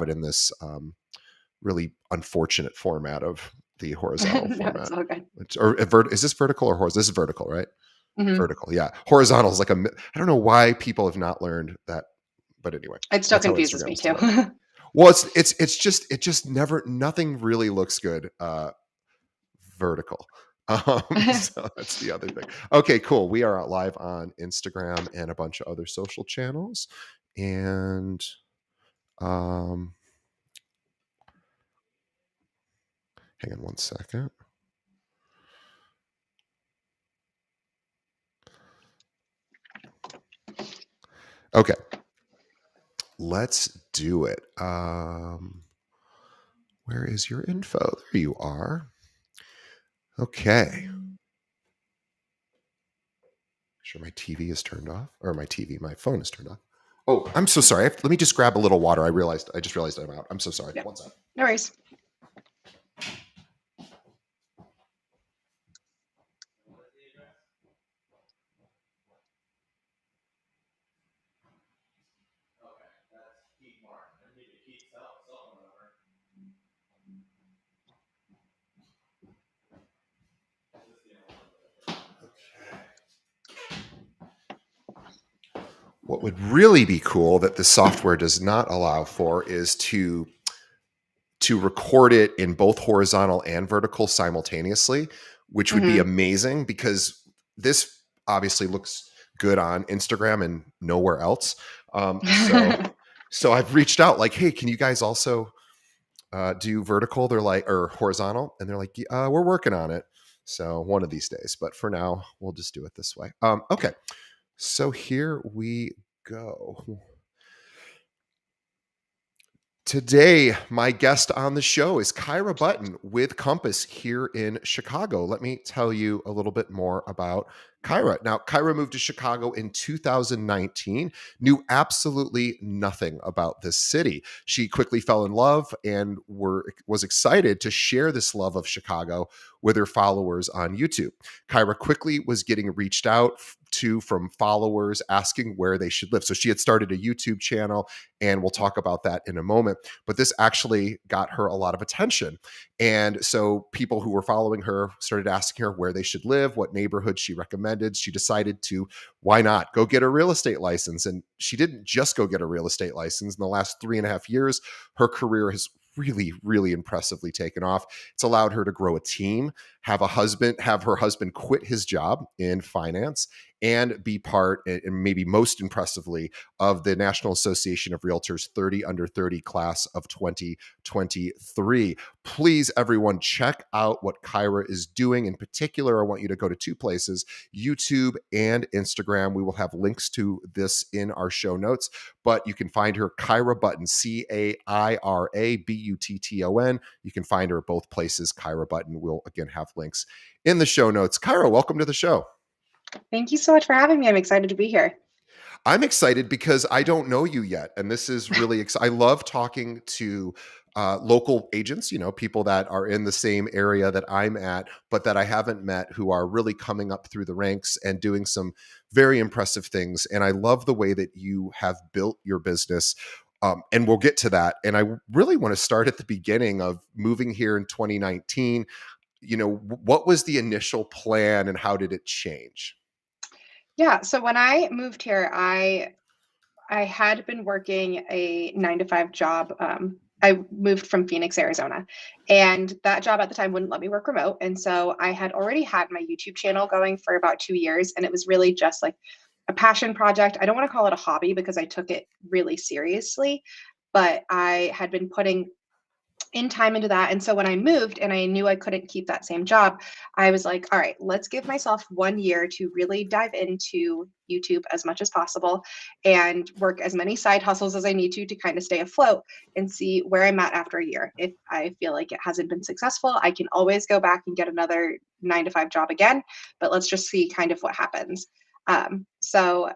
it in this really unfortunate format of the horizontal No, format. it's all good. Is this vertical or horizontal? This is vertical, right? Mhm. Vertical, yeah. Horizontal is like I don't know why people have not learned that, but anyway, It still that's how confuses me Instagram's too. set up. Well, it just never nothing really looks good vertical. So that's the other thing. Okay, cool. We are live on Instagram and a bunch of other social channels. And um hang on one second. Okay. Let's do it. Where is your info? There you are. Okay. Sure, my TV is turned off, or my phone is turned off. Oh, I'm so sorry. Let me just grab a little water. I just realized I'm out. I'm so sorry. Yeah, One second. no worries. What would really be cool that the software does not allow for is to record it in both horizontal and vertical simultaneously, which would be Mhm. amazing because this obviously looks good on Instagram and nowhere else. So I've reached out like, hey, can you guys also do vertical? They're like, or horizontal, and they're like, we're working on it. So one of these days, but for now, we'll just do it this way. Okay, so here we go. Today, my guest on the show is Caira Button with Compass here in Chicago. Let me tell you a little bit more about Caira. Now, Caira moved to Chicago in 2019, knew absolutely nothing about this city. She quickly fell in love and was excited to share this love of Chicago with her followers on YouTube. Caira quickly was getting reached out to from followers asking where they should live. So she had started a YouTube channel, and we'll talk about that in a moment. But this actually got her a lot of attention. And so people who were following her started asking her where they should live, what neighborhood she recommended. She decided to, why not, go get a real estate license. And she didn't just go get a real estate license. In the last 3.5 years, her career has really, really impressively taken off. It's allowed her to grow a team, have her husband quit his job in finance, and be part, and maybe most impressively, of the National Association of Realtors 30 under 30 class of 2023. Please, everyone, check out what Caira is doing. In particular, I want you to go to two places, YouTube and Instagram. We will have links to this in our show notes, but you can find her Caira Button, CairaButton. You can find her at both places. Caira Button. We'll again have links in the show notes. Caira, welcome to the show. Thank you so much for having me. I'm excited to be here. I'm excited because I don't know you yet, and this is really exciting. I love talking to local agents, people that are in the same area that I'm at, but that I haven't met, who are really coming up through the ranks and doing some very impressive things. And I love the way that you have built your business. And we'll get to that. And I really want to start at the beginning of moving here in 2019. What was the initial plan and how did it change? Yeah, so when I moved here, I had been working a 9 to 5 job. I moved from Phoenix, Arizona, and that job at the time wouldn't let me work remote. And so I had already had my YouTube channel going for about 2 years, and it was really just like a passion project. I don't want to call it a hobby because I took it really seriously, but I had been putting in time into that. And so when I moved and I knew I couldn't keep that same job, I was like, all right, let's give myself 1 year to really dive into YouTube as much as possible and work as many side hustles as I need to kind of stay afloat and see where I'm at after a year. If I feel like it hasn't been successful, I can always go back and get another 9 to 5 job again, but let's just see kind of what happens. So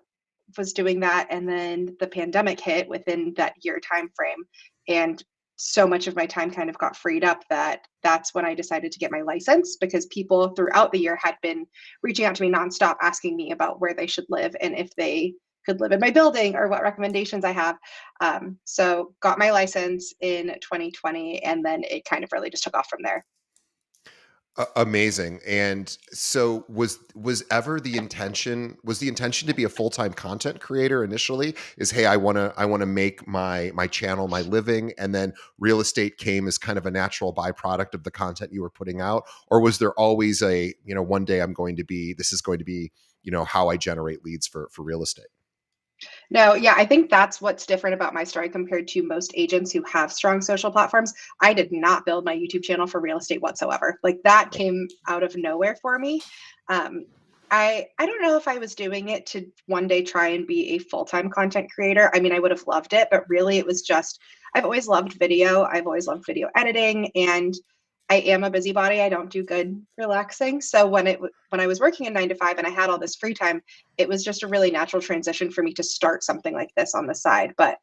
was doing that, and then the pandemic hit within that year time frame, and so much of my time kind of got freed up that's when I decided to get my license, because people throughout the year had been reaching out to me nonstop asking me about where they should live and if they could live in my building or what recommendations I have. So got my license in 2020, and then it kind of really just took off from there. Amazing. And so was the intention to be a full-time content creator initially? Is, hey, I want to make my channel my living, and then real estate came as kind of a natural byproduct of the content you were putting out? Or was there always a, one day this is going to be, how I generate leads for real estate? No, yeah, I think that's what's different about my story compared to most agents who have strong social platforms. I did not build my YouTube channel for real estate whatsoever. Like that came out of nowhere for me. Um, I don't know if I was doing it to one day try and be a full-time content creator. I mean, I would have loved it, but really it was just I've always loved video. I've always loved video editing, and I am a busybody. I don't do good relaxing. So when I was working a 9 to 5 and I had all this free time, it was just a really natural transition for me to start something like this on the side. But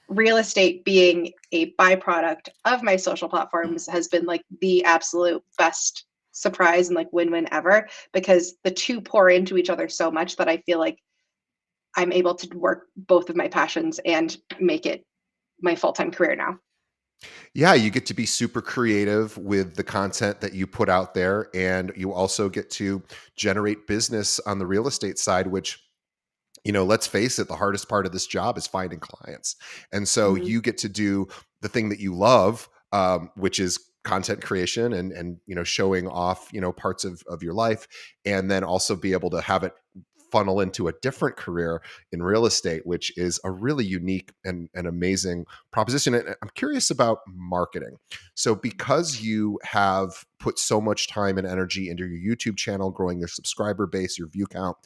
real estate being a byproduct of my social platforms has been like the absolute best surprise and like win-win ever, because the two pour into each other so much that I feel like I'm able to work both of my passions and make it my full-time career now. Yeah, you get to be super creative with the content that you put out there, and you also get to generate business on the real estate side, which, let's face it, the hardest part of this job is finding clients. And so Mhm. you get to do the thing that you love, which is content creation and showing off parts of your life, and then also be able to have it funnel into a different career in real estate, which is a really unique and amazing proposition. And I'm curious about marketing. So because you have put so much time and energy into your YouTube channel, growing your subscriber base, your view count,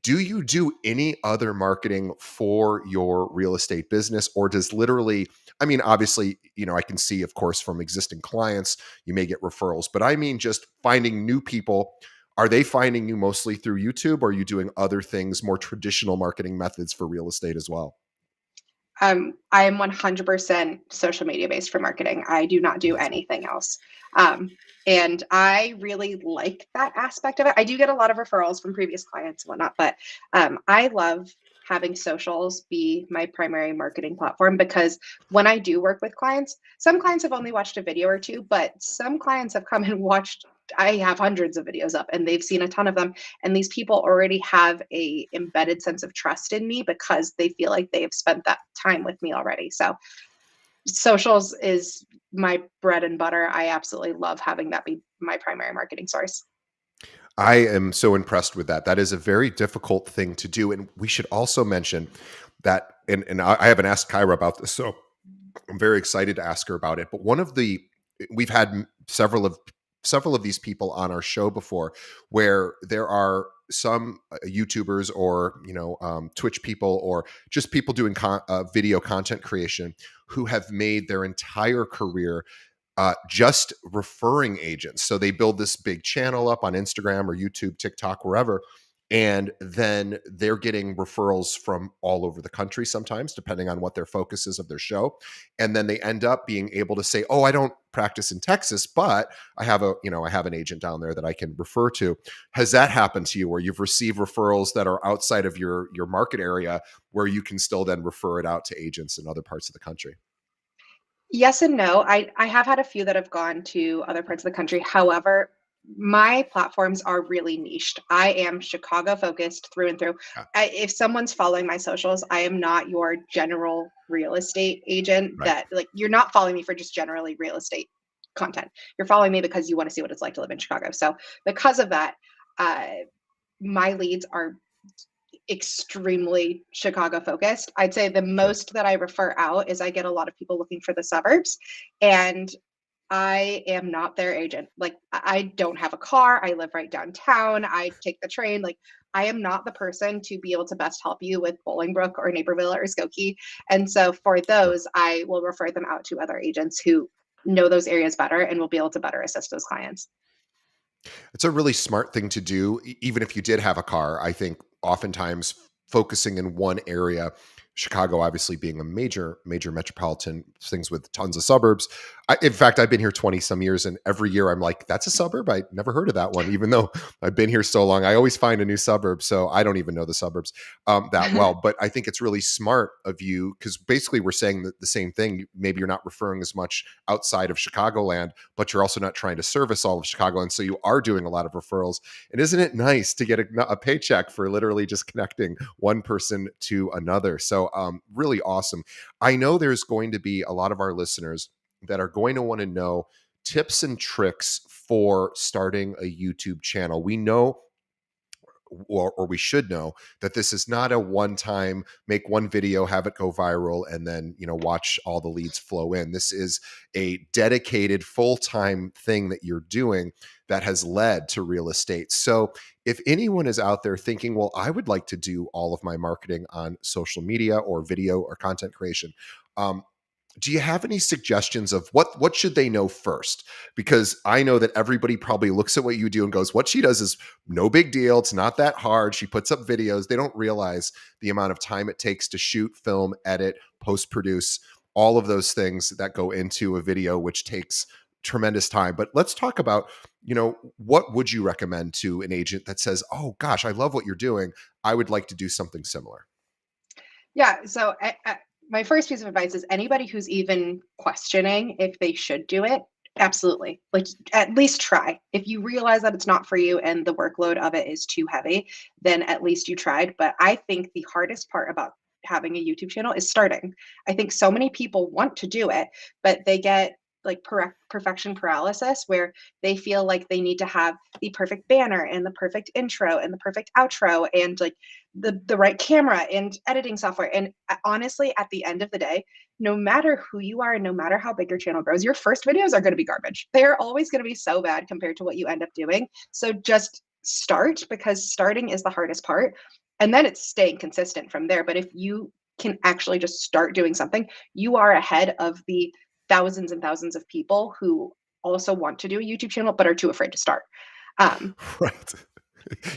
do you do any other marketing for your real estate business? Or does literally, I mean, obviously, I can see, of course, from existing clients, you may get referrals, but I mean, just finding new people. Are they finding you mostly through YouTube, or are you doing other things, more traditional marketing methods for real estate as well? I am 100% social media based for marketing. I do not do Amazing. anything else. And I really like that aspect of it. I do get a lot of referrals from previous clients and whatnot, but I love having socials be my primary marketing platform, because when I do work with clients, some clients have only watched a video or two, but some clients have come and watched. I have hundreds of videos up and they've seen a ton of them, and these people already have a embedded sense of trust in me because they feel like they have spent that time with me already. So socials is my bread and butter. I absolutely love having that be my primary marketing source. I am so impressed with that. That is a very difficult thing to do. And we should also mention that, and I haven't asked Kyra about this, so I'm very excited to ask her about it. But we've had several of these people on our show before, where there are some YouTubers or Twitch people, or just people doing video content creation, who have made their entire career just referring agents. So they build this big channel up on Instagram or YouTube, TikTok, wherever. And then they're getting referrals from all over the country, sometimes, depending on what their focus is of their show. And then they end up being able to say, oh, I don't practice in Texas, but I have an agent down there that I can refer to. Has that happened to you, where you've received referrals that are outside of your market area, where you can still then refer it out to agents in other parts of the country? Yes and no. I have had a few that have gone to other parts of the country. However, my platforms are really niched. I am Chicago focused through and through. Yeah, If someone's following my socials, I am not your general real estate agent right. that like you're not following me for just generally real estate content. You're following me because you want to see what it's like to live in Chicago. So because of that, uh, my leads are extremely Chicago focused. I'd say the Sure. most that I refer out is I get a lot of people looking for the suburbs, and I am not their agent. Like I don't have a car. I live right downtown. I take the train. Like I am not the person to be able to best help you with Bolingbrook or Naperville or Skokie. And so for Sure. those, I will refer them out to other agents who know those areas better and will be able to better assist those clients. It's a really smart thing to do, even if you did have a car. I think oftentimes focusing in one area Chicago obviously being a major metropolitan, things with tons of suburbs. In fact, I've been here 20 some years, and every year I'm like, that's a suburb? I never heard of that one, even though I've been here so long. I always find a new suburb. So I don't even know the suburbs that well. But I think it's really smart of you, because basically we're saying the same thing. Maybe you're not referring as much outside of Chicagoland, but you're also not trying to service all of Chicago. And so you are doing a lot of referrals. And isn't it nice to get a paycheck for literally just connecting one person to another? So really awesome. I know there's going to be a lot of our listeners that are going to want to know tips and tricks for starting a YouTube channel. We know, or we should know, that this is not a one time make one video, have it go viral, and then watch all the leads flow in. This is a dedicated full-time thing that you're doing that has led to real estate. So if anyone is out there thinking, well, I would like to do all of my marketing on social media or video or content creation, do you have any suggestions of what should they know first? Because I know that everybody probably looks at what you do and goes, what she does is no big deal. It's not that hard. She puts up videos. They don't realize the amount of time it takes to shoot, film, edit, post produce, all of those things that go into a video, which takes tremendous time. But let's talk about, what would you recommend to an agent that says, oh gosh, I love what you're doing. I would like to do something similar. Yeah. So my first piece of advice is anybody who's even questioning if they should do it, absolutely. Like at least try. If you realize that it's not for you and the workload of it is too heavy, then at least you tried. But I think the hardest part about having a YouTube channel is starting. I think so many people want to do it, but they get like perfection paralysis, where they feel like they need to have the perfect banner and the perfect intro and the perfect outro and like the right camera and editing software. And honestly, at the end of the day, no matter who you are and no matter how big your channel grows, your first videos are going to be garbage. They're always going to be so bad compared to what you end up doing. So just start, because starting is the hardest part. And then it's staying consistent from there. But if you can actually just start doing something, you are ahead of the thousands and thousands of people who also want to do a YouTube channel but are too afraid to start. Right. I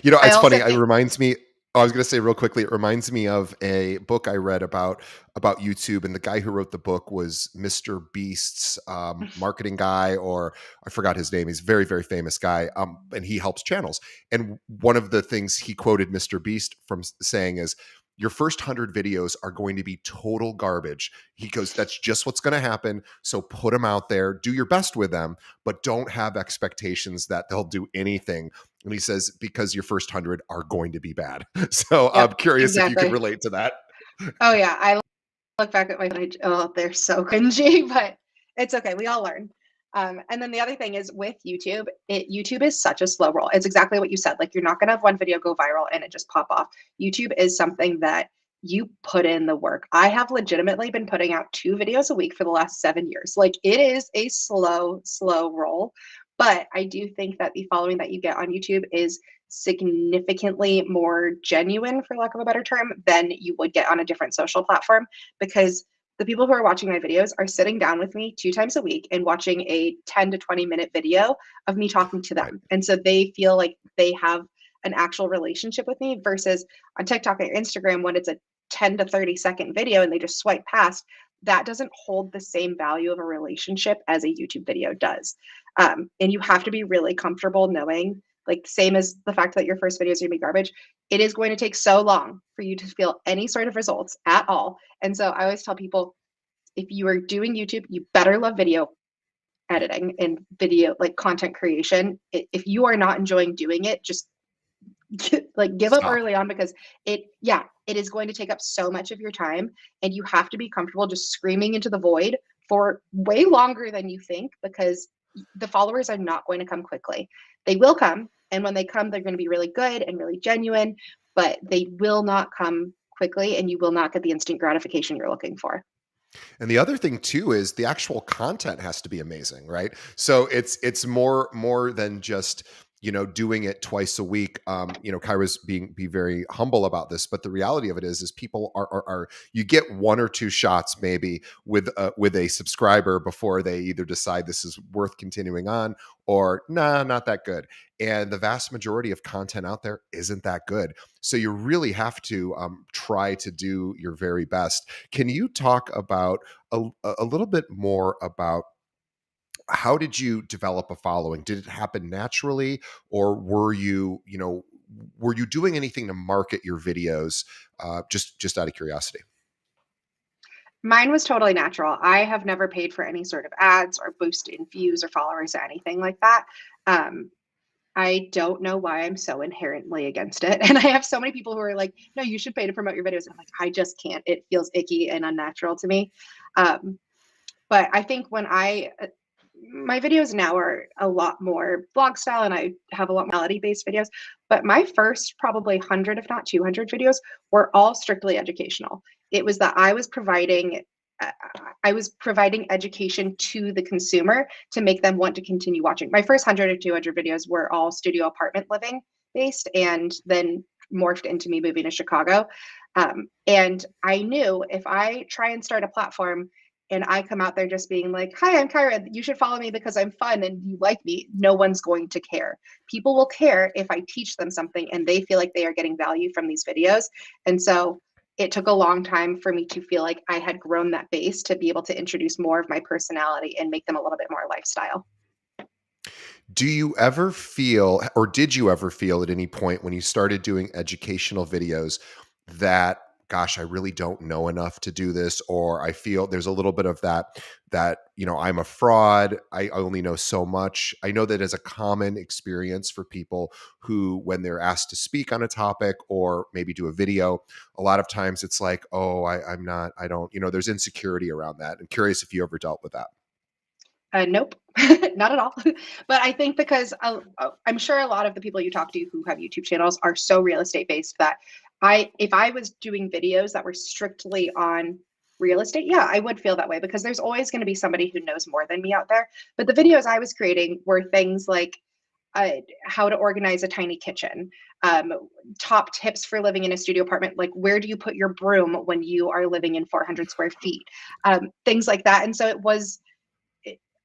It's funny. also It think, reminds me. I was going to say real quickly. It reminds me of a book I read about YouTube, and the guy who wrote the book was Mr. Beast's marketing guy, or I forgot his name. He's a very very famous guy, and he helps channels. And one of the things he quoted Mr. Beast from saying is, your first 100 videos are going to be total garbage. He goes, that's just what's going to happen. So put them out there, do your best with them, but don't have expectations that they'll do anything. And he says, because your first 100 are going to be bad. So I'm yep, curious if you could exactly. relate to that. Oh yeah, I look back at my page. Oh, they're so cringy, but it's okay. We all learn. And then the other thing is with YouTube, YouTube is such a slow roll. It's exactly what you said. Like you're not going to have one video go viral and it just pop off. YouTube is something that you put in the work. I have legitimately been putting out 2 videos a week for the last 7 years. Like it is a slow roll. But I do think that the following that you get on YouTube is significantly more genuine, for lack of a better term, than you would get on a different social platform, because the people who are watching my videos are sitting down with me 2 times a week and watching a 10 to 20-minute video of me talking to Right. them. And so they feel like they have an actual relationship with me, versus on TikTok or Instagram, when it's a 10 to 30-second video and they just swipe past, that doesn't hold the same value of a relationship as a YouTube video does. And you have to be really comfortable knowing, like, same as the fact that your first video is going to be garbage, it is going to take so long for you to feel any sort of results at all. And so I always tell people, if you are doing YouTube, you better love video editing and video, like content creation. If you are not enjoying doing it, just like give up Stop. early on, because it is going to take up so much of your time, and you have to be comfortable just screaming into the void for way longer than you think, because the followers are not going to come quickly. They will come, and when they come, they're going to be really good and really genuine, but they will not come quickly, and you will not get the instant gratification you're looking for. And the other thing too is the actual content has to be amazing, right? So it's more than just doing it twice a week. Kyra's be very humble about this, but the reality of it is people are you get one or two shots maybe with a subscriber before they either decide this is worth continuing on or nah, not that good. And the vast majority of content out there isn't that good. So you really have to try to do your very best. Can you talk about a little bit more about how did you develop a following? Did it happen naturally, or were you doing anything to market your videos? Just out of curiosity. Mine was totally natural. I have never paid for any sort of ads or boost in views or followers or anything like that. Um, I don't know why I'm so inherently against it. And I have so many people who are like, no, you should pay to promote your videos. And I'm like, I just can't. It feels icky and unnatural to me. Um, but I think my videos now are a lot more blog style and I have a lot melody based videos. But my first probably 100, if not 200 videos were all strictly educational. It was that uh, I was providing education to the consumer to make them want to continue watching. My first 100 or 200 videos were all studio apartment living based and then morphed into me moving to Chicago. And I knew if I try and start a platform and I come out there just being like, hi, I'm Caira, you should follow me because I'm fun and you like me, no one's going to care. People will care if I teach them something and they feel like they are getting value from these videos. And so it took a long time for me to feel like I had grown that base to be able to introduce more of my personality and make them a little bit more lifestyle. Do you ever feel, or did you ever feel at any point when you started doing educational videos that, gosh, I really don't know enough to do this, or I feel there's a little bit of that I'm a fraud. I only know so much. I know that as a common experience for people who, when they're asked to speak on a topic or maybe do a video, a lot of times it's like, oh, I'm not, I don't, there's insecurity around that. I'm curious if you ever dealt with that. Nope, not at all. But I think because I'm sure a lot of the people you talk to who have YouTube channels are so real estate based that if I was doing videos that were strictly on real estate, yeah, I would feel that way because there's always going to be somebody who knows more than me out there. But the videos I was creating were things like how to organize a tiny kitchen, um, top tips for living in a studio apartment, like where do you put your broom when you are living in 400 square feet, things like that. And so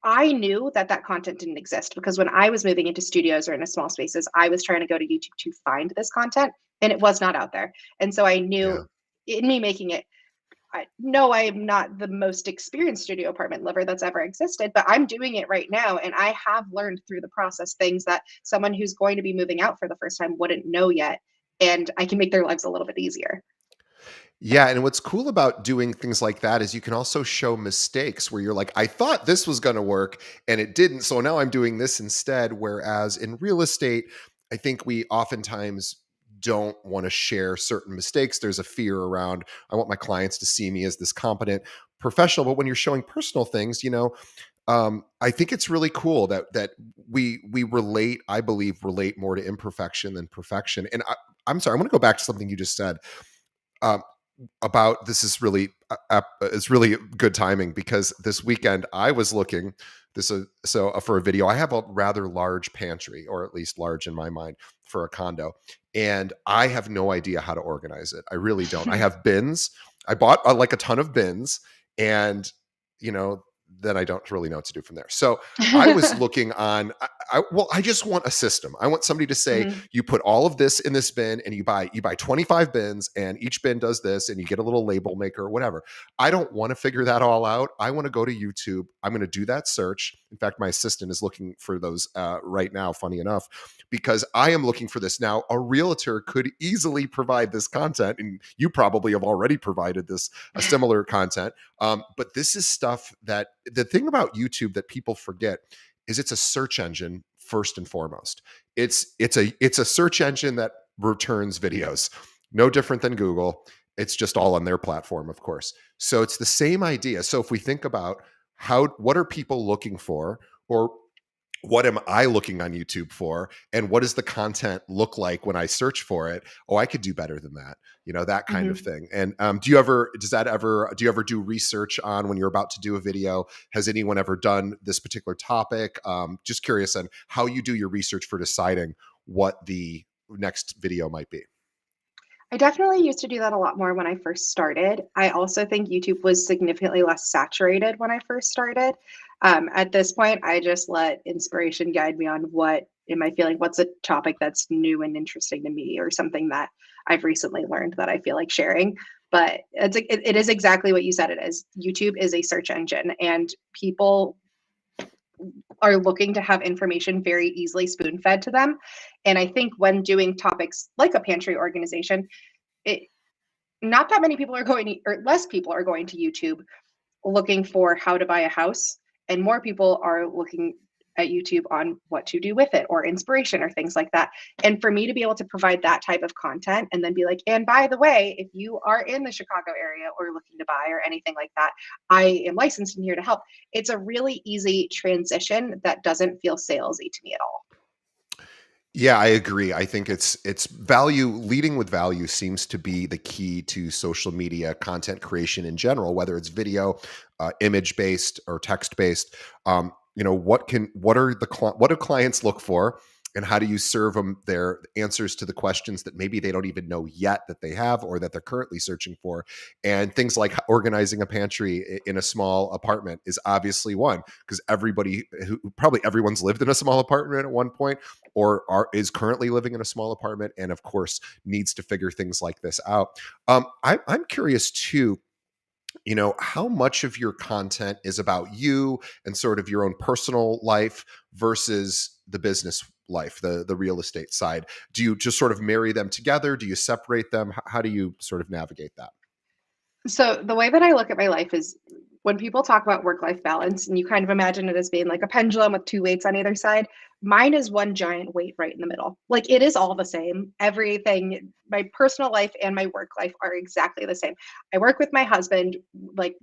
I knew that that content didn't exist because when I was moving into studios or into small spaces, I was trying to go to YouTube to find this content and it was not out there. And so I knew Yeah. in me making it, no, I am not the most experienced studio apartment liver that's ever existed, but I'm doing it right now. And I have learned through the process things that someone who's going to be moving out for the first time wouldn't know yet. And I can make their lives a little bit easier. Yeah, and what's cool about doing things like that is you can also show mistakes where you're like, I thought this was going to work and it didn't. So now I'm doing this instead. Whereas in real estate, I think we oftentimes don't want to share certain mistakes. There's a fear around, I want my clients to see me as this competent professional. But when you're showing personal things, I think it's really cool that we relate, I believe, relate more to imperfection than perfection. And I'm sorry, I want to go back to something you just said. Um, about this is really it's really good timing because this weekend I was looking for a video. I have a rather large pantry, or at least large in my mind, for a condo, and I have no idea how to organize it. I really don't. I have bins. I bought like a ton of bins, and you know then I don't really know what to do from there. So I was looking on. I just want a system. I want somebody to say, Mhm. you put all of this in this bin and you buy 25 bins and each bin does this and you get a little label maker or whatever. I don't want to figure that all out. I want to go to YouTube. I'm going to do that search. In fact, my assistant is looking for those right now, funny enough, because I am looking for this. Now, a realtor could easily provide this content, and you probably have already provided this a similar content. But this is stuff that the thing about YouTube that people forget is it's a search engine first and foremost. It's a search engine that returns videos, no different than Google. It's just all on their platform, of course. So it's the same idea. So if we think about what are people looking for, or what am I looking on YouTube for? And what does the content look like when I search for it? Oh, I could do better than that, that kind of Mhm. thing. And do you ever do research on when you're about to do a video? Has anyone ever done this particular topic? Just curious on how you do your research for deciding what the next video might be. I definitely used to do that a lot more when I first started. I also think YouTube was significantly less saturated when I first started. At this point, I just let inspiration guide me on what am I feeling, what's a topic that's new and interesting to me, or something that I've recently learned that I feel like sharing. But it is exactly what you said it is. YouTube is a search engine, and people are looking to have information very easily spoon fed to them. And I think when doing topics like a pantry organization, it not that many people are going to, or less people are going to YouTube looking for how to buy a house, and more people are looking at YouTube on what to do with it, or inspiration, or things like that. And for me to be able to provide that type of content and then be like, and by the way, if you are in the Chicago area or looking to buy or anything like that, I am licensed and here to help. It's a really easy transition that doesn't feel salesy to me at all. Yeah, I agree. I think it's value leading with value seems to be the key to social media content creation in general, whether it's video, image based or text based. What do clients look for, and how do you serve them their answers to the questions that maybe they don't even know yet that they have or that they're currently searching for? And things like organizing a pantry in a small apartment is obviously one, because probably everyone's lived in a small apartment at one point, or is currently living in a small apartment, and of course needs to figure things like this out. I'm curious too, how much of your content is about you and sort of your own personal life versus the business life, the real estate side? Do you just sort of marry them together? Do you separate them? How do you sort of navigate that? So the way that I look at my life is, when people talk about work-life balance, and you kind of imagine it as being like a pendulum with two weights on either side, mine is one giant weight right in the middle. Like, it is all the same. Everything, my personal life and my work life are exactly the same. I work with my husband, like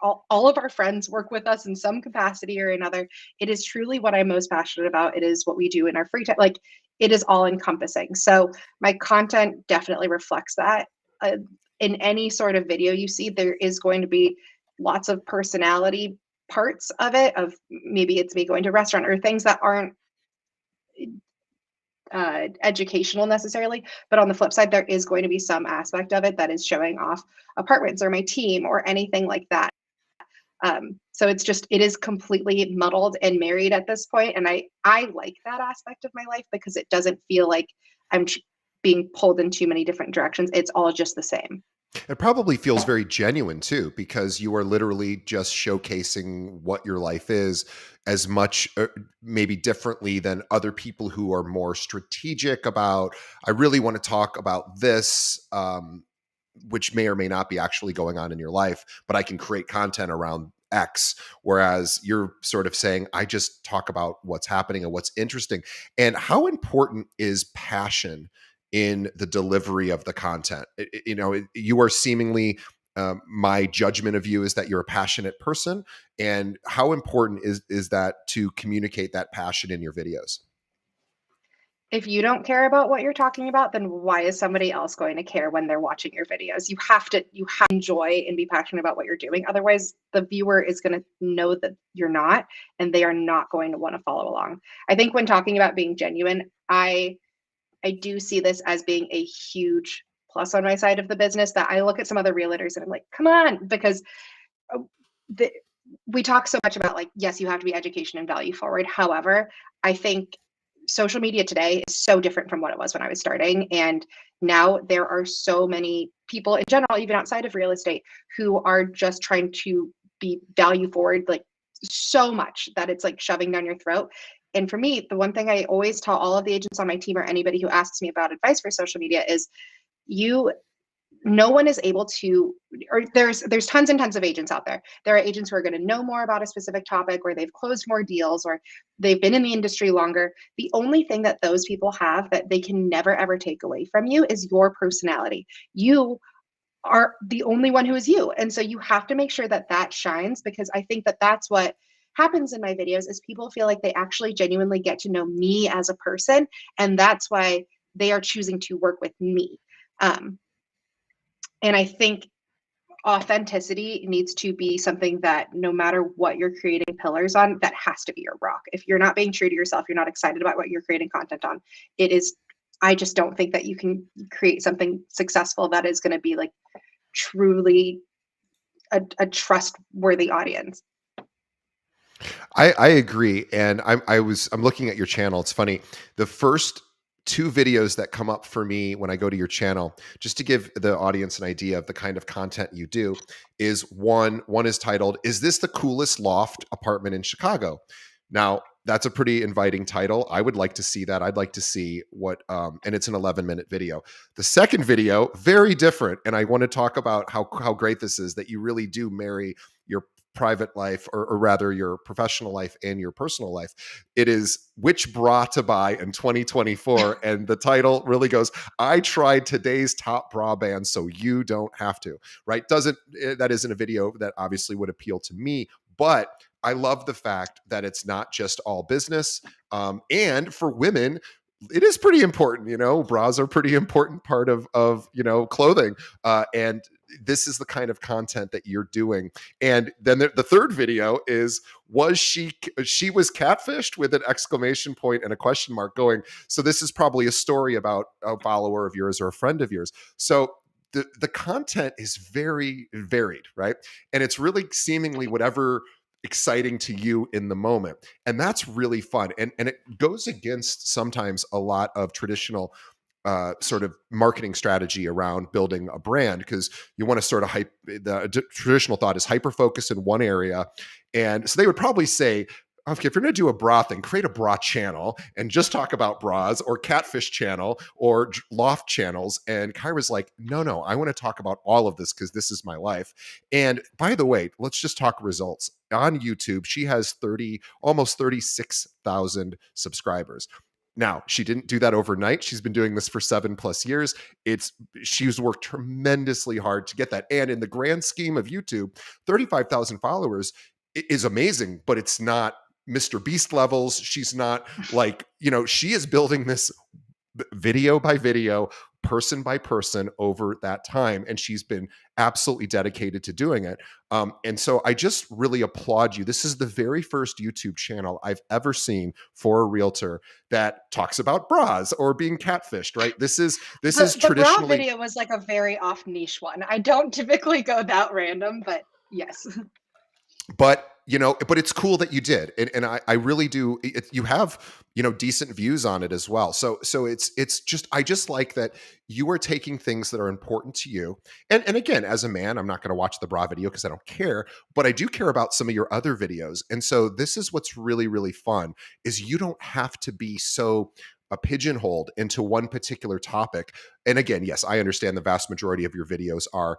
all of our friends work with us in some capacity or another. It is truly what I'm most passionate about. It is what we do in our free time. Like, it is all encompassing. So my content definitely reflects that. Uh, in any sort of video you see, there is going to be lots of personality parts of it, of maybe it's me going to a restaurant or things that aren't educational necessarily. But on the flip side, there is going to be some aspect of it that is showing off apartments or my team or anything like that. So it is completely muddled and married at this point, and I like that aspect of my life because it doesn't feel like I'm being pulled in too many different directions. It's all just the same. It probably feels very genuine too, because you are literally just showcasing what your life is, as much maybe differently than other people who are more strategic about, I really want to talk about this, which may or may not be actually going on in your life, but I can create content around X. Whereas you're sort of saying, I just talk about what's happening and what's interesting. And how important is passion in the delivery of the content? You are seemingly, my judgment of you is that you're a passionate person. And how important is that to communicate that passion in your videos? If you don't care about what you're talking about, then why is somebody else going to care when they're watching your videos? You have to enjoy and be passionate about what you're doing. Otherwise, the viewer is going to know that you're not, and they are not going to want to follow along. I think when talking about being genuine, I do see this as being a huge plus on my side of the business, that I look at some other realtors and I'm like, come on, because uh, the, we talk so much about, like, yes, you have to be education and value forward. However, I think social media today is so different from what it was when I was starting. And now there are so many people in general, even outside of real estate, who are just trying to be value forward, like, so much that it's like shoving down your throat. And for me, the one thing I always tell all of the agents on my team, or anybody who asks me about advice for social media, is you no one is able to, or there's tons and tons of agents out there. There are agents who are going to know more about a specific topic, or they've closed more deals, or they've been in the industry longer. The only thing that those people have that they can never ever take away from you is your personality. You are the only one who is you, and so you have to make sure that that shines, because I think that that's what happens in my videos is people feel like they actually genuinely get to know me as a person, and that's why they are choosing to work with me. Um, and I think authenticity needs to be something that no matter what you're creating pillars on, that has to be your rock. If you're not being true to yourself, you're not excited about what you're creating content on, it is, I just don't think that you can create something successful that is going to be like truly a trustworthy audience. I agree, and I'm looking at your channel. It's funny. The first two videos that come up for me when I go to your channel, just to give the audience an idea of the kind of content you do, is one is titled, "Is this the coolest loft apartment in Chicago?" Now, that's a pretty inviting title. I would like to see that. I'd like to see what and it's an 11-minute video. The second video, very different, and I want to talk about how great this is, that you really do marry your private life, or rather your professional life and your personal life. It is "Which Bra to Buy in 2024." And the title really goes, "I tried today's top bra band so you don't have to," right? That isn't a video that obviously would appeal to me, but I love the fact that it's not just all business. And for women, it is pretty important. Bras are a pretty important part of clothing. And this is the kind of content that you're doing. And then the third video is, she was catfished, with an exclamation point and a question mark going. So this is probably a story about a follower of yours or a friend of yours. So the content is very varied, right? And it's really seemingly whatever exciting to you in the moment. And that's really fun. And it goes against sometimes a lot of traditional sort of marketing strategy around building a brand, because you want to sort of traditional thought is hyper focus in one area. And so they would probably say, okay, if you're going to do a bra thing, create a bra channel and just talk about bras, or catfish channel, or loft channels. And Caira's like, no, I want to talk about all of this because this is my life. And by the way, let's just talk results. On YouTube, she has almost 36,000 subscribers. Now, she didn't do that overnight. She's been doing this for 7+ years. She's worked tremendously hard to get that. And in the grand scheme of YouTube, 35,000 followers is amazing, but it's not Mr. Beast levels. She's not like, she is building this video by video, person by person over that time. And she's been absolutely dedicated to doing it. And so I just really applaud you. This is the very first YouTube channel I've ever seen for a realtor that talks about bras or being catfished, right? This is The bra traditionally, video was like a very off niche one. I don't typically go that random, but yes. but but it's cool that you did. And I really do. You have, decent views on it as well. So it's just, I just like that you are taking things that are important to you. And again, as a man, I'm not going to watch the bra video because I don't care, but I do care about some of your other videos. And so this is what's really, really fun, is you don't have to be so pigeonholed into one particular topic. And again, yes, I understand the vast majority of your videos are,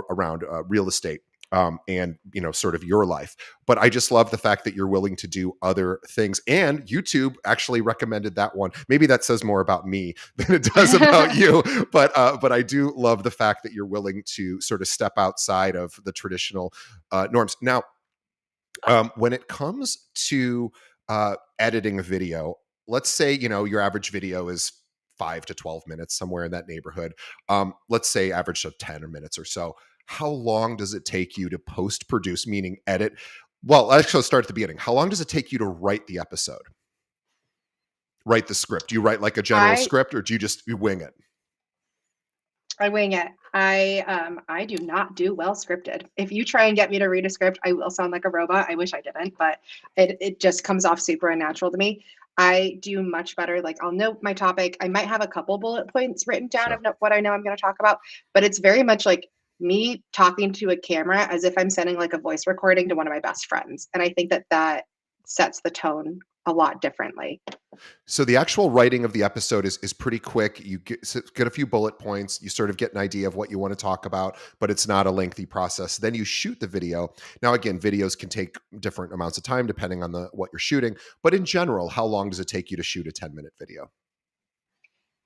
around real estate, and sort of your life. But I just love the fact that you're willing to do other things. And YouTube actually recommended that one. Maybe that says more about me than it does about you. But I do love the fact that you're willing to sort of step outside of the traditional norms. Now, when it comes to editing a video, let's say your average video is 5 to 12 minutes, somewhere in that neighborhood. Let's say average of 10 minutes or so. How long does it take you to post produce, meaning edit? Well, let's start at the beginning. How long does it take you to write the episode? Write the script? Do you write like a general I script, or do you wing it? I wing it. I do not do well scripted. If you try and get me to read a script, I will sound like a robot. I wish I didn't, but it just comes off super unnatural to me. I do much better. Like, I'll note my topic. I might have a couple bullet points written down of Sure. what I know I'm going to talk about, but it's very much like me talking to a camera as if I'm sending like a voice recording to one of my best friends. And I think that sets the tone a lot differently. So the actual writing of the episode is pretty quick. You get a few bullet points. You sort of get an idea of what you want to talk about, but it's not a lengthy process. Then you shoot the video. Now, again, videos can take different amounts of time depending on what you're shooting. But in general, how long does it take you to shoot a 10-minute video?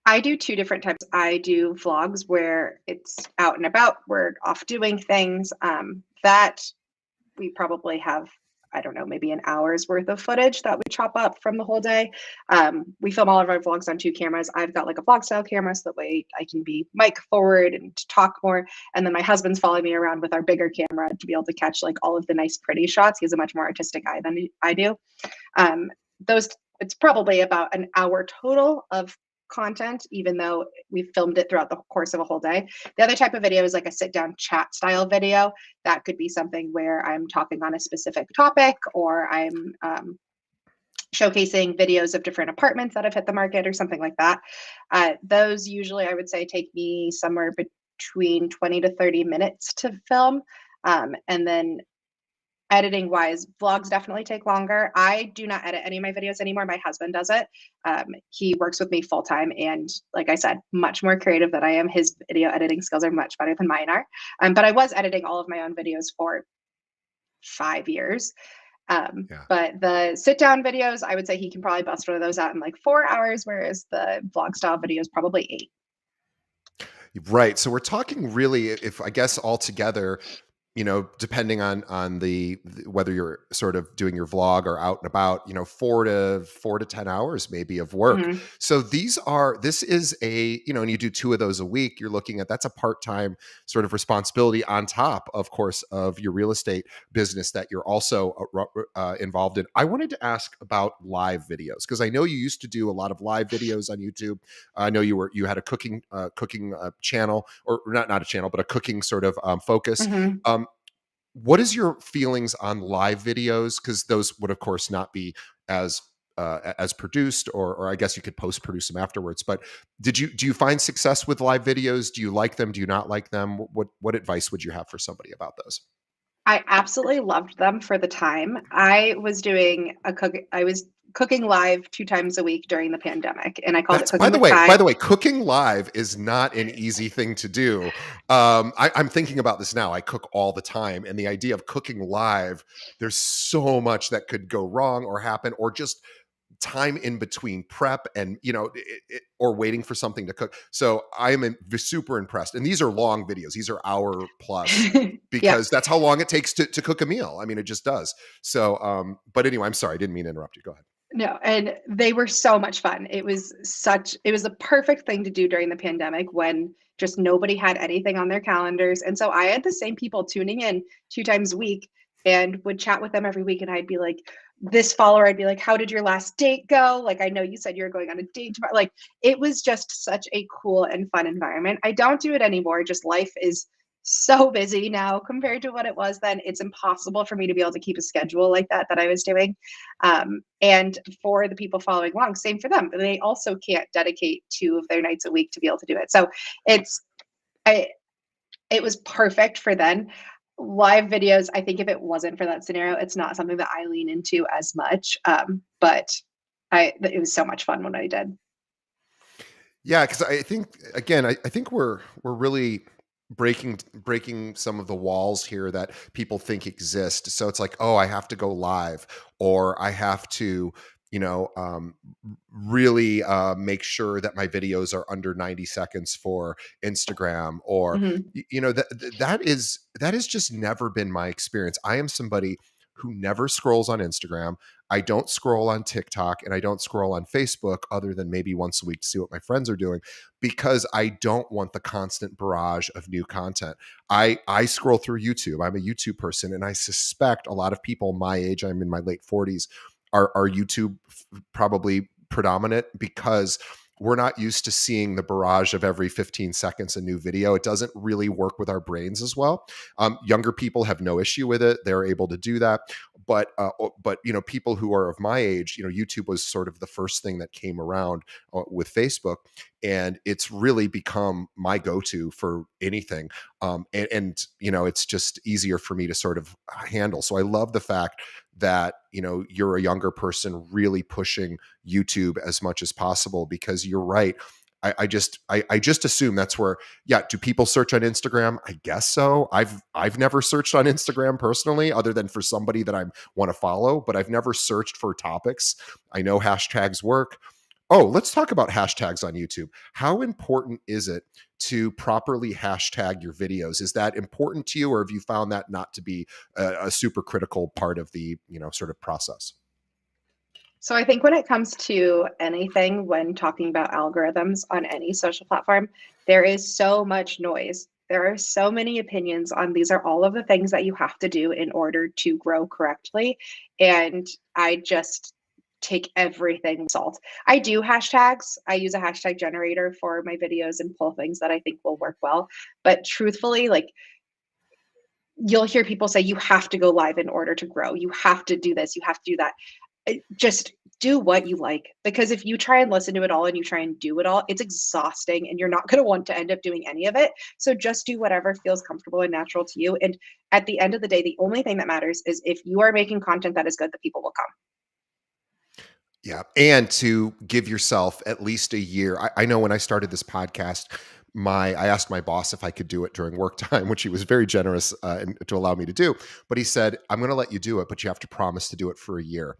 I do two different types. I do vlogs where it's out and about, we're off doing things. That we probably have I don't know, maybe an hour's worth of footage that we chop up from the whole day. We film all of our vlogs on 2 cameras. I've got like a vlog style camera so that way I can be mic forward and talk more. And then my husband's following me around with our bigger camera to be able to catch like all of the nice, pretty shots. He has a much more artistic eye than I do. Um, those It's probably about an hour total of content, even though we filmed it throughout the course of a whole day. The other type of video is like a sit down chat style video. That could be something where I'm talking on a specific topic, or I'm showcasing videos of different apartments that have hit the market or something like that. Those usually, I would say, take me somewhere between 20 to 30 minutes to film. And then editing wise, vlogs definitely take longer. I do not edit any of my videos anymore. My husband does it. He works with me full time, and like I said, much more creative than I am. His video editing skills are much better than mine are. But I was editing all of my own videos for 5 years. Yeah. But the sit down videos, I would say he can probably bust one of those out in like 4 hours, whereas the vlog style videos probably 8. Right. So we're talking really, if I guess altogether, depending on whether you're sort of doing your vlog or out and about, 4 to 10 hours maybe of work. Mm-hmm. So this is and you do 2 of those a week, you're looking at, that's a part-time sort of responsibility on top, of course, of your real estate business that you're also involved in. I wanted to ask about live videos, because I know you used to do a lot of live videos on YouTube. I know you had a cooking channel, or not a channel, but a cooking sort of focus. Mm-hmm. What is your feelings on live videos? Because those would, of course, not be as produced, or I guess you could post produce them afterwards. But do you find success with live videos? Do you like them? Do you not like them? What advice would you have for somebody about those? I absolutely loved them for the time. I was cooking live 2 times a week during the pandemic, and I called it That's by Cooking the with way, Kai. cooking live is not an easy thing to do. I'm thinking about this now. I cook all the time, and the idea of cooking live, there's so much that could go wrong or happen, or just time in between prep and or waiting for something to cook. So I am super impressed, and these are long videos. These are hour plus, Yeah. because that's how long it takes to cook a meal. I mean, it just does. So but anyway, I'm sorry, I didn't mean to interrupt you. Go ahead. No, and they were so much fun. It was the perfect thing to do during the pandemic when just nobody had anything on their calendars. And so I had the same people tuning in 2 times a week and would chat with them every week. And I'd be like, this follower, I'd be like, how did your last date go? Like, I know you said you were going on a date tomorrow. Like, it was just such a cool and fun environment. I don't do it anymore. Just life is so busy now compared to what it was then. It's impossible for me to be able to keep a schedule like that I was doing. And for the people following along, same for them. They also can't dedicate 2 of their nights a week to be able to do it. So it was perfect for then. Live videos, I think if it wasn't for that scenario, it's not something that I lean into as much. But it was so much fun when I did. Yeah, because I think, again, I think we're really breaking some of the walls here that people think exist. So it's like, oh, I have to go live, or I have to, really make sure that my videos are under 90 seconds for Instagram, or Mm-hmm. that is just never been my experience. I am somebody who never scrolls on Instagram. I don't scroll on TikTok, and I don't scroll on Facebook other than maybe once a week to see what my friends are doing, because I don't want the constant barrage of new content. I scroll through YouTube. I'm a YouTube person, and I suspect a lot of people my age, I'm in my late 40s, are YouTube probably predominant, because we're not used to seeing the barrage of every 15 seconds a new video. It doesn't really work with our brains as well. Younger people have no issue with it; they're able to do that. But people who are of my age, YouTube was sort of the first thing that came around with Facebook, and it's really become my go-to for anything. And it's just easier for me to sort of handle. So I love the fact that you're a younger person really pushing YouTube as much as possible, because you're right. I just assume that's where, yeah. Do people search on Instagram? I guess so. I've never searched on Instagram personally, other than for somebody that I want to follow, but I've never searched for topics. I know hashtags work. Oh, let's talk about hashtags on YouTube. How important is it to properly hashtag your videos? Is that important to you, or have you found that not to be a super critical part of the, sort of process? So I think when it comes to anything, when talking about algorithms on any social platform, there is so much noise. There are so many opinions on these are all of the things that you have to do in order to grow correctly. And I just take everything with salt. I do hashtags. I use a hashtag generator for my videos and pull things that I think will work well. But truthfully, like you'll hear people say you have to go live in order to grow. You have to do this, you have to do that. Just do what you like, because if you try and listen to it all and you try and do it all, it's exhausting and you're not going to want to end up doing any of it. So just do whatever feels comfortable and natural to you. And at the end of the day, the only thing that matters is if you are making content that is good, the people will come. Yeah. And to give yourself at least a year. I know when I started this podcast, I asked my boss if I could do it during work time, which he was very generous to allow me to do. But he said, I'm going to let you do it, but you have to promise to do it for a year.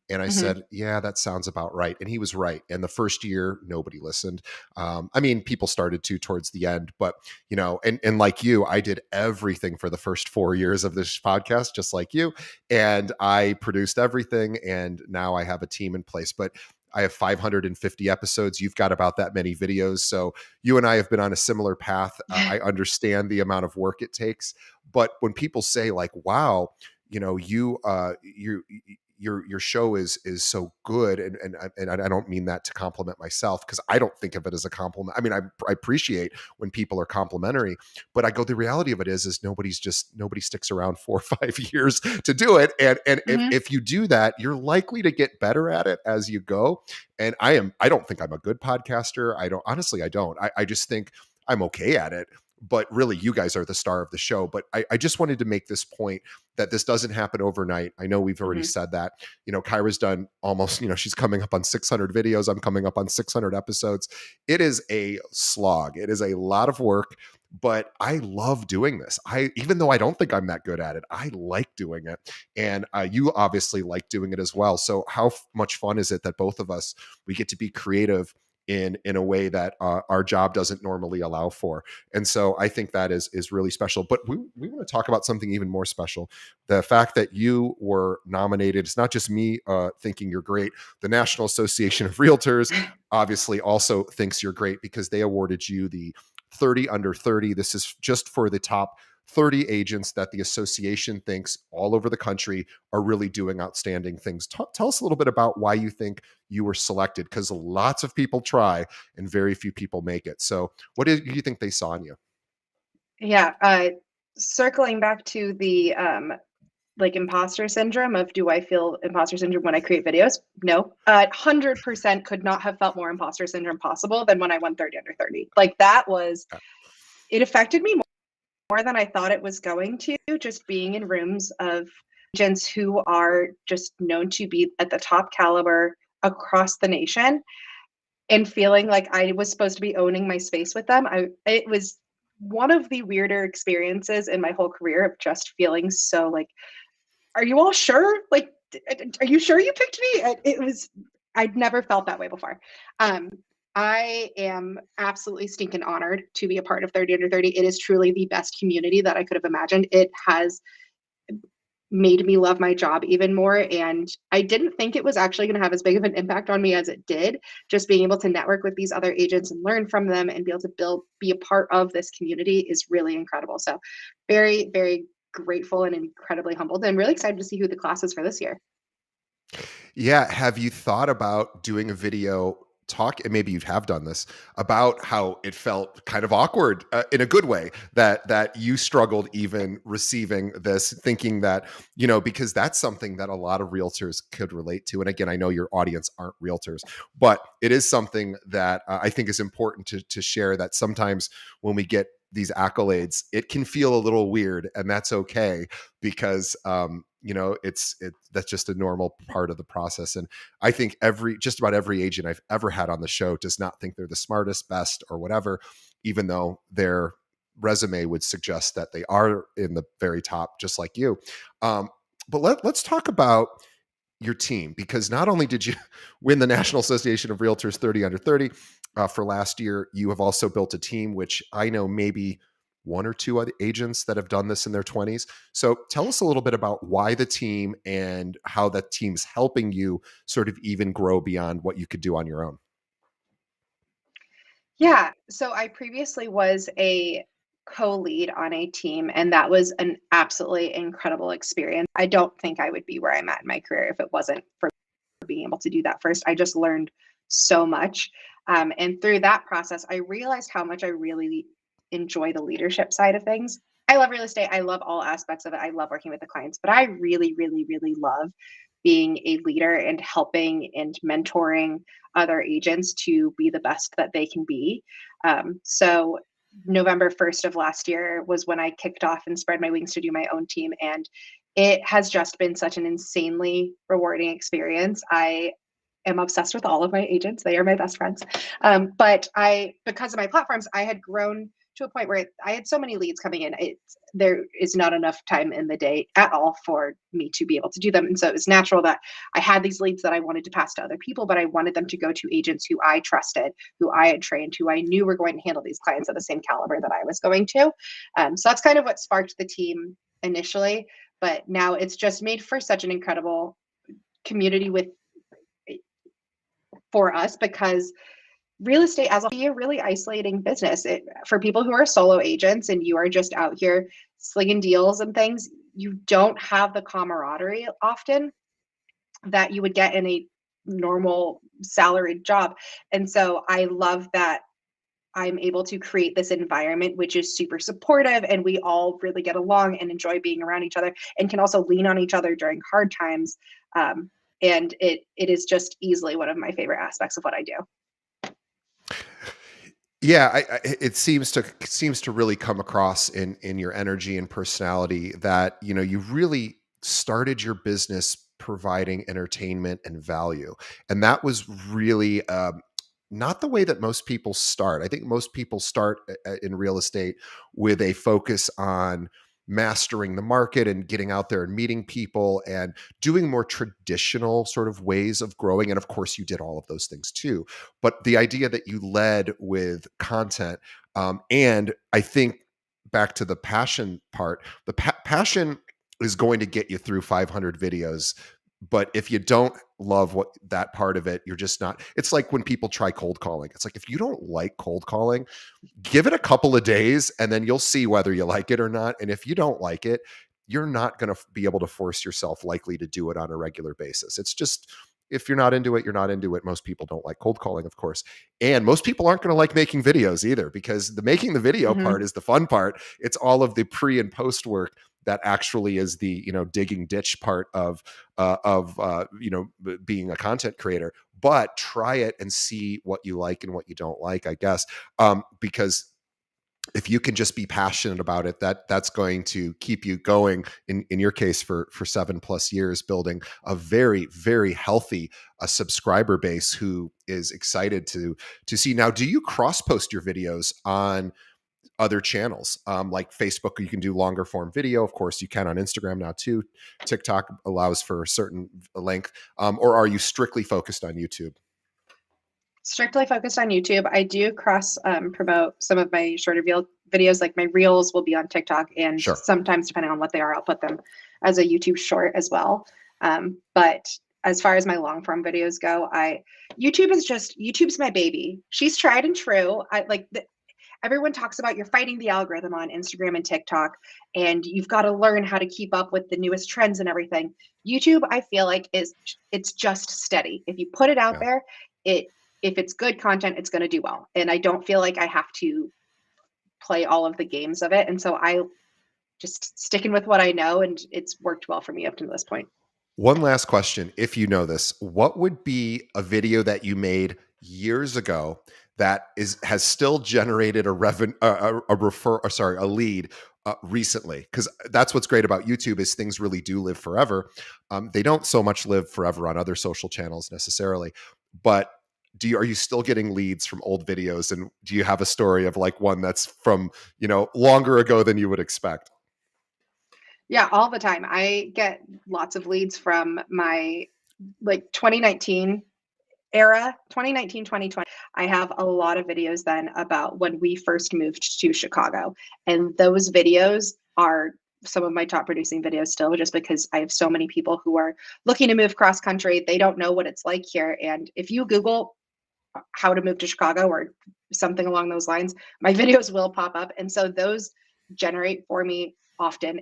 And I Mhm. said, yeah, that sounds about right. And he was right. And the first year, nobody listened. I mean, people started to towards the end, but and like you, I did everything for the first 4 years of this podcast, just like you. And I produced everything. And now I have a team in place. But I have 550 episodes. You've got about that many videos. So you and I have been on a similar path. I understand the amount of work it takes. But when people say like, wow, your show is so good, and I don't mean that to compliment myself, because I don't think of it as a compliment. I mean, I appreciate when people are complimentary, but I go, the reality of it is nobody sticks around 4 or 5 years to do it, and Mhm. if you do that, you're likely to get better at it as you go. And I don't think I'm a good podcaster. I don't. I just think I'm okay at it. But really, you guys are the star of the show. But I just wanted to make this point that this doesn't happen overnight. I know we've already Mhm. said that. Caira's done almost, she's coming up on 600 videos. I'm coming up on 600 episodes. It is a slog. It is a lot of work, but I love doing this. Even though I don't think I'm that good at it, I like doing it. And you obviously like doing it as well. So how much fun is it that both of us, we get to be creative in a way that our job doesn't normally allow for. And so I think that is really special. But we want to talk about something even more special. The fact that you were nominated, it's not just me thinking you're great. The National Association of Realtors obviously also thinks you're great, because they awarded you the 30 under 30. This is just for the top 30 agents that the association thinks all over the country are really doing outstanding things. Tell us a little bit about why you think you were selected, because lots of people try and very few people make it. So what do you think they saw in you? Yeah. Circling back to the like imposter syndrome of do I feel imposter syndrome when I create videos? No. 100% could not have felt more imposter syndrome possible than when I won 30 under 30. Like that was, it affected me more than I thought it was going to, just being in rooms of agents who are just known to be at the top caliber across the nation, and feeling like I was supposed to be owning my space with them. It was one of the weirder experiences in my whole career of just feeling so like, are you all sure? Like, are you sure you picked me? It was, I'd never felt that way before. Um, I am absolutely stinking honored to be a part of 30 under 30. It is truly the best community that I could have imagined. It has made me love my job even more. And I didn't think it was actually going to have as big of an impact on me as it did. Just being able to network with these other agents and learn from them and be able to be a part of this community is really incredible. So, very, very grateful and incredibly humbled, and really excited to see who the class is for this year. Yeah. Have you thought about doing a video talk, and maybe you have done this, about how it felt kind of awkward in a good way, that you struggled even receiving this, thinking that, because that's something that a lot of realtors could relate to. And again, I know your audience aren't realtors, but it is something that I think is important to share, that sometimes when we get these accolades, it can feel a little weird, and that's okay, because that's just a normal part of the process. And I think just about every agent I've ever had on the show does not think they're the smartest, best, or whatever, even though their resume would suggest that they are in the very top, just like you. But let's talk about your team, because not only did you win the National Association of Realtors 30 under 30 for last year, you have also built a team, which I know maybe one or two other agents that have done this in their 20s. So tell us a little bit about why the team and how that team's helping you sort of even grow beyond what you could do on your own. Yeah. So I previously was a co-lead on a team, and that was an absolutely incredible experience. I don't think I would be where I'm at in my career if it wasn't for being able to do that first. I just learned so much. And through that process, I realized how much I really enjoy the leadership side of things. I love real estate. I love all aspects of it. I love working with the clients, but I really, really, really love being a leader and helping and mentoring other agents to be the best that they can be. So November 1st of last year was when I kicked off and spread my wings to do my own team. And it has just been such an insanely rewarding experience. I am obsessed with all of my agents. They are my best friends. But because of my platforms, I had grown to a point where I had so many leads coming in. There is not enough time in the day at all for me to be able to do them. And so it was natural that I had these leads that I wanted to pass to other people, but I wanted them to go to agents who I trusted, who I had trained, who I knew were going to handle these clients at the same caliber that I was going to. So that's kind of what sparked the team initially. But now it's just made for such an incredible community for us, because real estate as a really isolating business. For people who are solo agents and you are just out here slinging deals and things, you don't have the camaraderie often that you would get in a normal salaried job. And so I love that I'm able to create this environment which is super supportive, and we all really get along and enjoy being around each other and can also lean on each other during hard times. And it is just easily one of my favorite aspects of what I do. Yeah, it seems to really come across in your energy and personality that you really started your business providing entertainment and value, and that was really not the way that most people start. I think most people start in real estate with a focus on mastering the market and getting out there and meeting people and doing more traditional sort of ways of growing. And of course, you did all of those things too. But the idea that you led with content, and I think back to the passion part, the passion is going to get you through 500 videos. But if you don't love what that part of it, you're just not. It's like when people try cold calling. It's like if you don't like cold calling, give it a couple of days and then you'll see whether you like it or not. And if you don't like it, you're not going to be able to force yourself likely to do it on a regular basis. It's just, if you're not into it, you're not into it. Most people don't like cold calling, of course. And most people aren't going to like making videos either, because the making the video Mm-hmm. part is the fun part. It's all of the pre and post work that actually is the digging ditch part of being a content creator. But try it and see what you like and what you don't like, I guess, because if you can just be passionate about it, that's going to keep you going in your case for 7+ years, building a very, very healthy subscriber base who is excited to see. Now, do you cross post your videos on other channels like Facebook? You can do longer form video, of course you can on Instagram now too. TikTok allows for a certain length, or are you strictly focused on YouTube? Strictly focused on YouTube. I do cross promote some of my shorter videos, like my reels will be on TikTok, and Sure. sometimes, depending on what they are, I'll put them as a YouTube short as well. But as far as my long form videos go, YouTube's my baby. She's tried and true. Everyone talks about you're fighting the algorithm on Instagram and TikTok, and you've got to learn how to keep up with the newest trends and everything. YouTube, I feel like it's just steady. If you put it out Yeah. there, if it's good content, it's going to do well. And I don't feel like I have to play all of the games of it. And so I just sticking with what I know, and it's worked well for me up to this point. One last question, if you know this, what would be a video that you made years ago that has still generated a lead recently? Because that's what's great about YouTube is things really do live forever. They don't so much live forever on other social channels necessarily, but are you still getting leads from old videos? And do you have a story of like one that's from longer ago than you would expect? Yeah, all the time. I get lots of leads from my like 2019 era, 2019, 2020. I have a lot of videos then about when we first moved to Chicago. And those videos are some of my top producing videos still, just because I have so many people who are looking to move cross country. They don't know what it's like here. And if you Google how to move to Chicago or something along those lines, my videos will pop up. And so those generate for me often.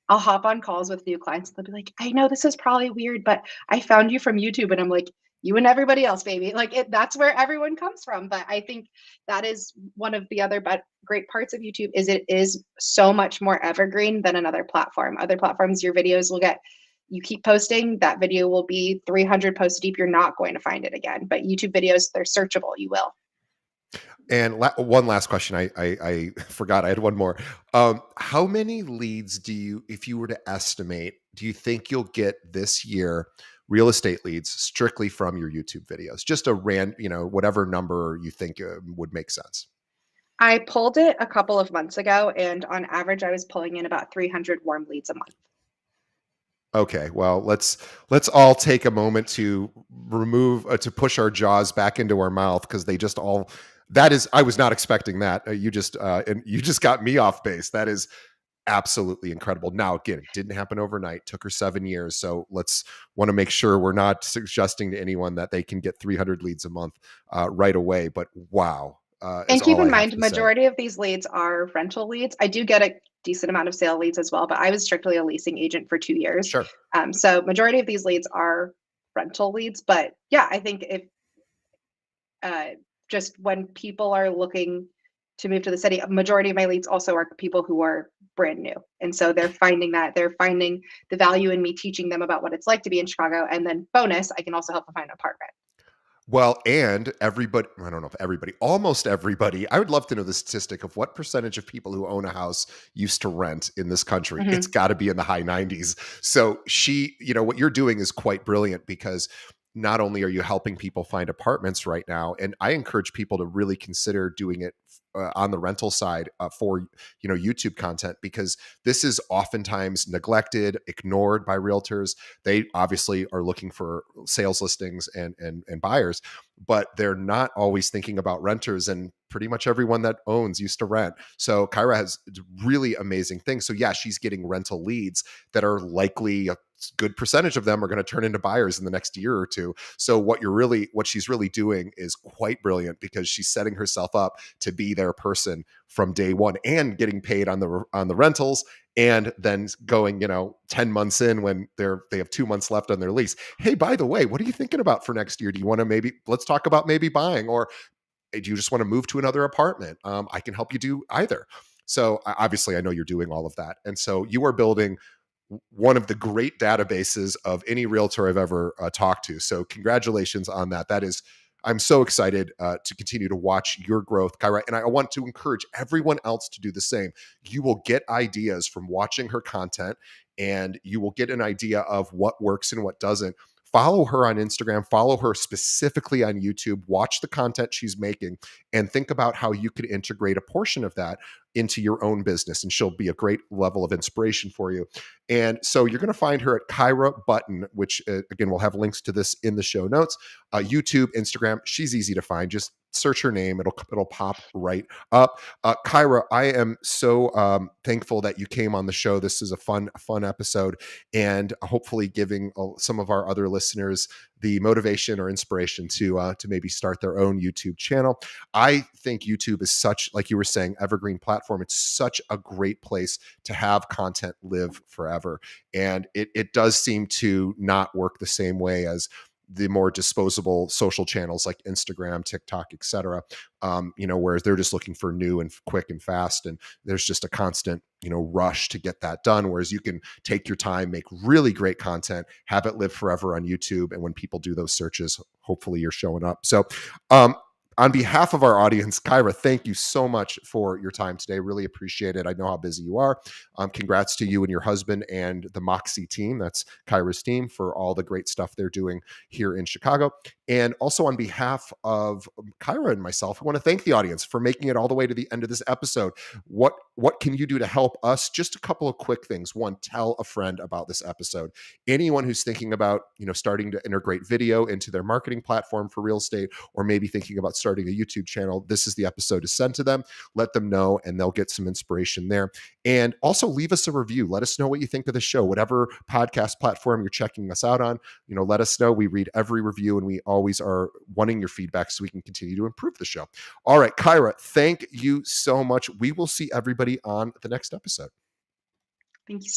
I'll hop on calls with new clients. They'll be like, I know this is probably weird, but I found you from YouTube. And I'm like, you and everybody else, baby. That's where everyone comes from. But I think that is one of the other great parts of YouTube is it is so much more evergreen than another platform. Other platforms, your videos will get, you keep posting, that video will be 300 posts deep. You're not going to find it again. But YouTube videos, they're searchable. You will. And one last question. I forgot. I had one more. How many leads do you, if you were to estimate, do you think you'll get this year, real estate leads strictly from your YouTube videos? Just a whatever number you think would make sense. I pulled it a couple of months ago, and on average, I was pulling in about 300 warm leads a month. Okay, well, let's all take a moment to remove to push our jaws back into our mouth, because they just all, that is, I was not expecting that. You just got me off base. That is absolutely incredible. Now, again, it didn't happen overnight. Took her 7 years. So let's want to make sure we're not suggesting to anyone that they can get 300 leads a month right away. But wow. And Is keep all in I have mind, to say. majority of these leads are rental leads. I do get a decent amount of sale leads as well, but I was strictly a leasing agent for 2 years. Sure. So majority of these leads are rental leads. But yeah, I think if just when people are looking to move to the city, a majority of my leads also are people who are brand new. And so they're finding the value in me teaching them about what it's like to be in Chicago. And then bonus, I can also help them find an apartment. Well, and everybody, I don't know if everybody, almost everybody, I would love to know the statistic of what percentage of people who own a house used to rent in this country. It's Mm-hmm. got to be in the high 90s. So what you're doing is quite brilliant, because not only are you helping people find apartments right now, and I encourage people to really consider doing it on the rental side for YouTube content, because this is oftentimes neglected, ignored by realtors. They obviously are looking for sales listings and buyers, but they're not always thinking about renters, and pretty much everyone that owns used to rent. So Caira has really amazing things. So yeah, she's getting rental leads that are likely a good percentage of them are going to turn into buyers in the next year or two. So what she's really doing is quite brilliant, because she's setting herself up to be their person from day one, and getting paid on the rentals, and then going 10 months in when they have 2 months left on their lease. Hey, by the way, what are you thinking about for next year? Do you want to let's talk about maybe buying, or do you just want to move to another apartment? I can help you do either. So obviously I know you're doing all of that. And so you are building one of the great databases of any realtor I've ever talked to. So congratulations on that. I'm so excited to continue to watch your growth, Caira. And I want to encourage everyone else to do the same. You will get ideas from watching her content, and you will get an idea of what works and what doesn't. Follow her on Instagram, follow her specifically on YouTube, watch the content she's making, and think about how you could integrate a portion of that into your own business. And she'll be a great level of inspiration for you. And so you're going to find her at Caira Button, which again, we'll have links to this in the show notes. YouTube, Instagram, she's easy to find. Just search her name. It'll pop right up. Caira, I am so thankful that you came on the show. This is a fun episode, and hopefully giving some of our other listeners the motivation or inspiration to maybe start their own YouTube channel. I think YouTube is such, like you were saying, evergreen platform. It's such a great place to have content live forever. And it does seem to not work the same way as the more disposable social channels like Instagram, TikTok, etc. Whereas they're just looking for new and quick and fast, and there's just a constant, rush to get that done. Whereas you can take your time, make really great content, have it live forever on YouTube, and when people do those searches, hopefully you're showing up. So, on behalf of our audience, Caira, thank you so much for your time today. Really appreciate it. I know how busy you are. Congrats to you and your husband and the Moxie team. That's Caira's team, for all the great stuff they're doing here in Chicago. And also on behalf of Caira and myself, I want to thank the audience for making it all the way to the end of this episode. What what can you do to help us? Just a couple of quick things. One, tell a friend about this episode. Anyone who's thinking about, starting to integrate video into their marketing platform for real estate, or maybe thinking about starting a YouTube channel, this is the episode to send to them. Let them know, and they'll get some inspiration there. And also leave us a review. Let us know what you think of the show, whatever podcast platform you're checking us out on. Let us know. We read every review, and we always are wanting your feedback so we can continue to improve the show. All right, Caira, thank you so much. We will see everybody on the next episode. Thank you